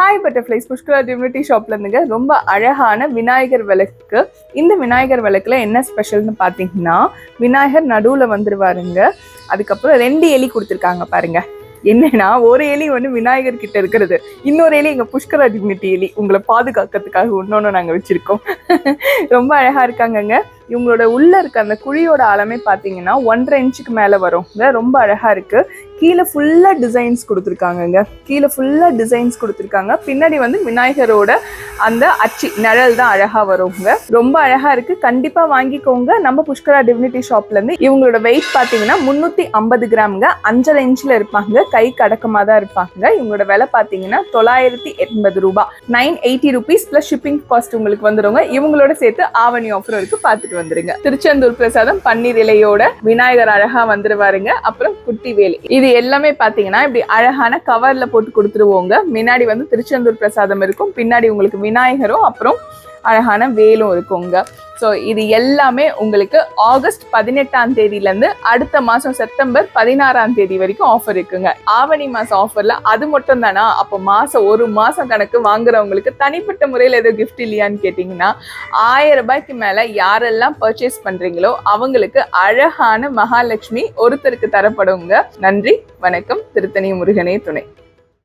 Hi butterflies Pushkara divinity ஷாப்ல இருந்துங்க ரொம்ப அழகான விநாயகர் விளக்கு. இந்த விநாயகர் விளக்குல என்ன ஸ்பெஷல்னு பார்த்தீங்கன்னா, விநாயகர் நடுவில் வந்துருவாருங்க. அதுக்கப்புறம் 2 எலி கொடுத்துருக்காங்க பாருங்க. என்னன்னா, ஒரு எலி வந்து விநாயகர் கிட்ட இருக்கிறது, இன்னொரு எலி எங்க புஷ்கரா டிவினிட்டி எலி உங்களை பாதுகாக்கிறதுக்காக இன்னொன்னு நாங்க வச்சிருக்கோம். ரொம்ப அழகா இருக்காங்கங்க. இவங்களோட உள்ள இருக்க அந்த குழியோட ஆழமே பார்த்தீங்கன்னா 1.5 இன்ச்சுக்கு மேலே வருங்க. ரொம்ப அழகா இருக்கு. கீழே ஃபுல்லா டிசைன்ஸ் கொடுத்துருக்காங்கங்க. கீழே ஃபுல்லா டிசைன்ஸ் கொடுத்துருக்காங்க. பின்னாடி வந்து விநாயகரோட அந்த அச்சு நிழல் தான் அழகா வருங்க. ரொம்ப அழகா இருக்கு. கண்டிப்பா வாங்கிக்கோங்க நம்ம புஷ்கரா டிவினிட்டி ஷாப்ல இருந்து. இவங்களோட வெயிட் பார்த்தீங்கன்னா 350 கிராம்ங்க. 5.5 இன்ச்ல இருப்பாங்க. கைக்கு அடக்கமா தான் இருப்பாங்க. இவங்களோட விலை பார்த்தீங்கன்னா 980 ரூபாய், 980 rupees பிளஸ் ஷிப்பிங் காஸ்ட் உங்களுக்கு வந்துருங்க. இவங்களோட சேர்த்து ஆவணி ஆஃபர் இருக்கு, பார்த்துட்டு வந்துருங்க. திருச்செந்தூர் பிரசாதம் பன்னீர் இலையோட விநாயகர் அழகா வந்துருவாருங்க. அப்புறம் குட்டி வேலி, இது எல்லாமே பாத்தீங்கன்னா இப்படி அழகான கவர்ல போட்டு கொடுத்துருவோங்க. முன்னாடி வந்து திருச்செந்தூர் பிரசாதம் இருக்கும், பின்னாடி உங்களுக்கு விநாயகரும் அப்புறம் அழகான வேலும் இருக்குங்க. ஸோ இது எல்லாமே உங்களுக்கு ஆகஸ்ட் 18ஆம் தேதியிலேருந்து அடுத்த மாதம் செப்டம்பர் 16ஆம் தேதி வரைக்கும் ஆஃபர் இருக்குங்க. ஆவணி மாதம் ஆஃபரில் அது மட்டும் தானா? அப்போ ஒரு மாதம் கணக்கு வாங்குறவங்களுக்கு தனிப்பட்ட முறையில் ஏதோ கிஃப்ட் இல்லையான்னு கேட்டிங்கன்னா, 1000 ரூபாய்க்கு மேலே யாரெல்லாம் பர்ச்சேஸ் பண்ணுறீங்களோ அவங்களுக்கு அழகான மகாலட்சுமி ஒருத்தருக்கு தரப்படுங்க. நன்றி, வணக்கம். திருத்தணி முருகனே துணை.